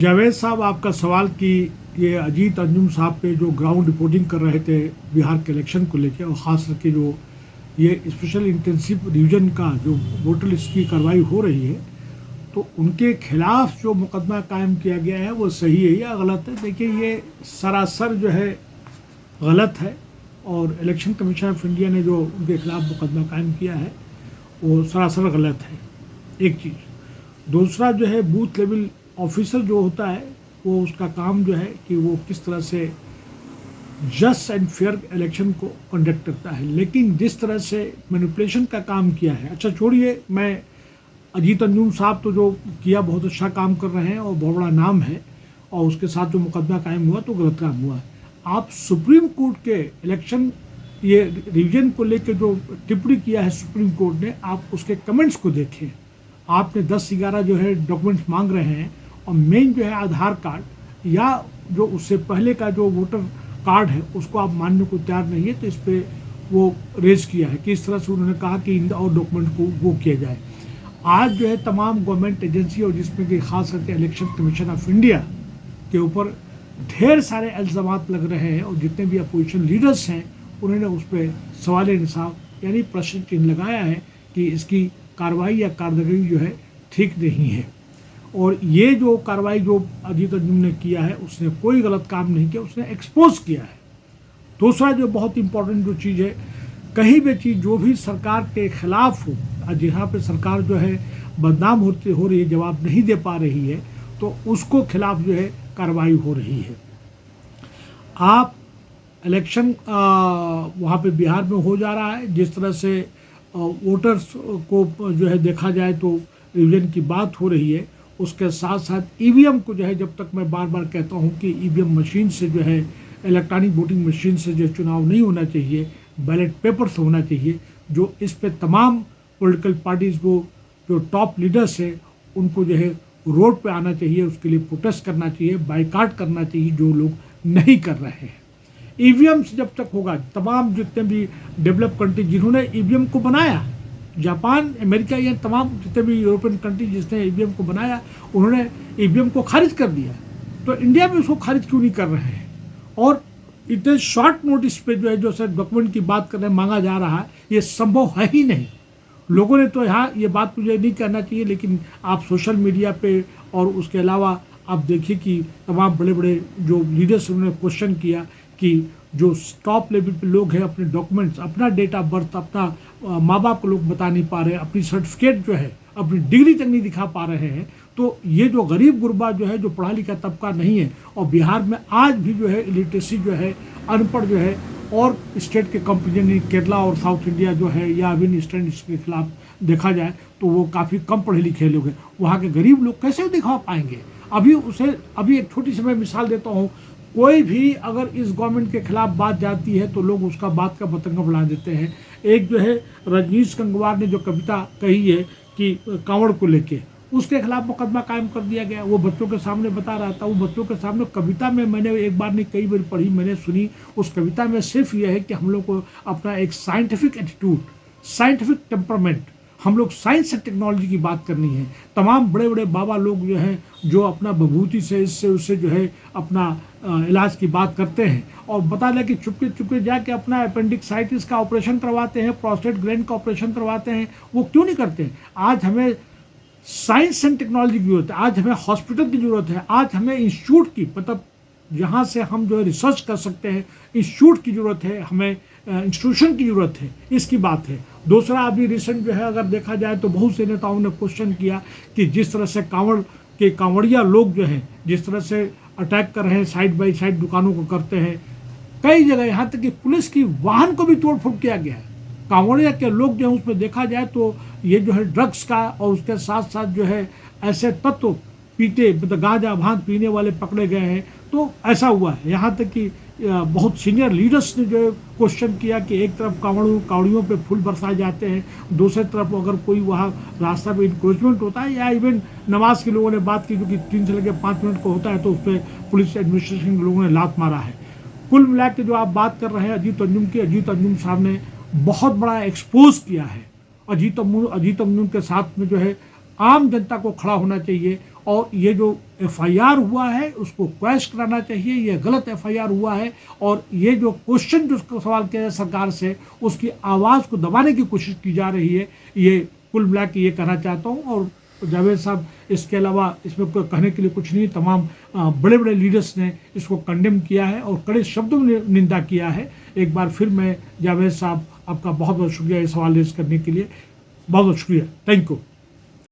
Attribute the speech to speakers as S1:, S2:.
S1: जावेद साहब, आपका सवाल कि ये अजीत अंजुम साहब पे जो ग्राउंड रिपोर्टिंग कर रहे थे बिहार के इलेक्शन को लेकर, और ख़ास करके जो ये स्पेशल इंटेंसिव रिवीजन का जो वोटर लिस्ट की कार्रवाई हो रही है, तो उनके खिलाफ जो मुकदमा कायम किया गया है वो सही है या गलत है? देखिए, ये सरासर जो है गलत है, और इलेक्शन कमीशन ऑफ इंडिया ने जो उनके खिलाफ मुकदमा कायम किया है वो सरासर गलत है, एक चीज़। दूसरा जो है, बूथ लेवल ऑफिसर जो होता है वो उसका काम जो है कि वो किस तरह से जस्ट एंड फेयर इलेक्शन को कंडक्ट करता है, लेकिन जिस तरह से मैनिपुलेशन का काम किया है, अच्छा छोड़िए, मैं अजीत अंजुम साहब तो जो किया बहुत अच्छा काम कर रहे हैं और बहुत बड़ा नाम है, और उसके साथ जो मुकदमा कायम हुआ तो गलत काम हुआ है। आप सुप्रीम कोर्ट के इलेक्शन ये रिवीजन को लेकर जो टिप्पणी किया है सुप्रीम कोर्ट ने, आप उसके कमेंट्स को देखें। आपने 10-11 जो है डॉक्यूमेंट्स मांग रहे हैं, और मेन जो है आधार कार्ड या जो उससे पहले का जो वोटर कार्ड है उसको आप मानने को तैयार नहीं है, तो इस पर वो रेज किया है कि इस तरह से उन्होंने कहा कि इन और डॉक्यूमेंट को वो किया जाए। आज जो है तमाम गवर्नमेंट एजेंसी और जिसमें कि खास करके इलेक्शन कमीशन ऑफ इंडिया के ऊपर ढेर सारे इल्ज़ामात लग रहे हैं, और जितने भी अपोजिशन लीडर्स हैं उन्होंने उस पर सवाल निसाब यानी प्रश्न चिन्ह लगाया है कि इसकी कार्रवाई या कारदगी जो है ठीक नहीं है। और ये जो कार्रवाई जो अजीत अंजुम ने किया है उसने कोई गलत काम नहीं किया, उसने एक्सपोज किया है। दूसरा जो बहुत इंपॉर्टेंट जो चीज़ है, कहीं भी चीज़ जो भी सरकार के खिलाफ हो, जहाँ पे सरकार जो है बदनाम हो रही है, जवाब नहीं दे पा रही है, तो उसको खिलाफ जो है कार्रवाई हो रही है। आप इलेक्शन वहाँ पे बिहार में हो जा रहा है, जिस तरह से वोटर्स को जो है देखा जाए तो रिवीजन की बात हो रही है, उसके साथ साथ ईवीएम को जो है, जब तक मैं बार बार कहता हूँ कि ईवीएम मशीन से जो है, इलेक्ट्रॉनिक वोटिंग मशीन से जो चुनाव नहीं होना चाहिए, बैलेट पेपर से होना चाहिए, जो इस पे तमाम पॉलिटिकल पार्टीज़ को जो टॉप लीडर्स है उनको जो है रोड पे आना चाहिए, उसके लिए प्रोटेस्ट करना चाहिए, बाइकाट करना चाहिए, जो लोग नहीं कर रहे हैं। ईवीएम से जब तक होगा, तमाम जितने भी डेवलप कंट्री जिन्होंने ईवीएम को बनाया, जापान, अमेरिका, या तमाम जितने भी यूरोपियन कंट्री जिसने ईवीएम को बनाया, उन्होंने ईवीएम को खारिज कर दिया, तो इंडिया में उसको खारिज क्यों नहीं कर रहे हैं? और इतने शॉर्ट नोटिस पे जो है जो सर डॉक्यूमेंट की बात करने मांगा जा रहा है, ये संभव है ही नहीं। लोगों ने तो यहाँ ये बात मुझे नहीं कहना चाहिए, लेकिन आप सोशल मीडिया पे और उसके अलावा आप देखिए कि तमाम बड़े बड़े जो लीडर्स उन्होंने क्वेश्चन किया कि जो टॉप लेवल पे लोग हैं अपने डॉक्यूमेंट्स, अपना डेट ऑफ बर्थ, अपना माँ बाप को लोग बता नहीं पा रहे हैं, अपनी सर्टिफिकेट जो है, अपनी डिग्री तक नहीं दिखा पा रहे हैं, तो ये जो गरीब गुरबा जो है, जो पढ़ा लिखा तबका नहीं है, और बिहार में आज भी जो है इलिटरेसी जो है, अनपढ़ जो है, और स्टेट के कंपेरिजन केरला और साउथ इंडिया जो है या अभी ईस्टर्न के खिलाफ देखा जाए तो वो काफ़ी कम पढ़े लिखे लोग हैं। वहाँ के गरीब लोग कैसे दिखा पाएंगे? अभी एक छोटी सी मैं मिसाल देता हूँ, कोई भी अगर इस गवर्नमेंट के खिलाफ बात जाती है तो लोग उसका बात का बतंगा बढ़ा देते हैं। एक जो है रजनीश गंगवार ने जो कविता कही है कि कांवड़ को लेके, उसके खिलाफ मुकदमा कायम कर दिया गया। वो बच्चों के सामने बता रहा था, वो बच्चों के सामने कविता में मैंने एक बार नहीं कई बार पढ़ी, मैंने सुनी। उस कविता में सिर्फ यह है कि हम लोग को अपना एक साइंटिफिक एटीट्यूड, साइंटिफिक टेम्परामेंट, हम लोग साइंस एंड टेक्नोलॉजी की बात करनी है। तमाम बड़े बड़े बाबा लोग जो हैं, जो अपना बभूति से इससे उससे जो है अपना इलाज की बात करते हैं, और बता दें कि चुपके चुपके जाके अपना अपेंडिक्साइटिस का ऑपरेशन करवाते हैं, प्रोस्टेट ग्लैंड का ऑपरेशन करवाते हैं। वो क्यों नहीं करते हैं? आज हमें साइंस एंड टेक्नोलॉजी की जरूरत है, आज हमें हॉस्पिटल की जरूरत है, आज हमें इंस्टीट्यूट की, मतलब जहाँ से हम जो है रिसर्च कर सकते हैं, इंस्टीट्यूट की जरूरत है, हमें इंस्टीट्यूशन की जरूरत है, इसकी बात है। दूसरा, अभी रिसेंट जो है अगर देखा जाए तो बहुत से नेताओं ने क्वेश्चन किया कि जिस तरह से कांवड़िया लोग जो हैं जिस तरह से अटैक कर रहे हैं, साइड बाई साइड दुकानों को करते हैं, कई जगह यहाँ तक कि पुलिस की वाहन को भी तोड़ फोड़ किया गया है। कांवड़िया के लोग जो है उसमें देखा जाए तो ये जो है ड्रग्स का और उसके साथ साथ जो है ऐसे तत्व पीते, मतलब गांजा भांग पीने वाले पकड़े गए हैं। तो ऐसा हुआ है, यहाँ तक कि बहुत सीनियर लीडर्स ने जो क्वेश्चन किया कि एक तरफ कावड़ियों पे फूल बरसाए जाते हैं, दूसरी तरफ अगर कोई वहाँ रास्ता पे इंक्रोचमेंट होता है, या इवन नमाज के लोगों ने बात की जो कि 3 से लेकर 5 मिनट को होता है, तो उस पर पुलिस एडमिनिस्ट्रेशन के लोगों ने लात मारा है। कुल मिला के जो आप बात कर रहे हैं अजीत अंजुम की, अजीत अंजुम साहब ने बहुत बड़ा एक्सपोज किया है। अजीत अंजुम के साथ में जो है आम जनता को खड़ा होना चाहिए और ये जो एफआईआर हुआ है उसको क्वैश कराना चाहिए। ये गलत एफआईआर हुआ है और ये जो क्वेश्चन जो सवाल किया है सरकार से, उसकी आवाज़ को दबाने की कोशिश की जा रही है। ये कुल मिला के ये कहना चाहता हूँ। और जावेद साहब, इसके अलावा इसमें कोई कहने के लिए कुछ नहीं। तमाम बड़े बड़े लीडर्स ने इसको कंडेम किया है और कड़े शब्दों में निंदा किया है। एक बार फिर मैं जावेद साहब आपका बहुत बहुत शुक्रिया ये सवाल रेज करने के लिए। बहुत बहुत शुक्रिया। Thank you.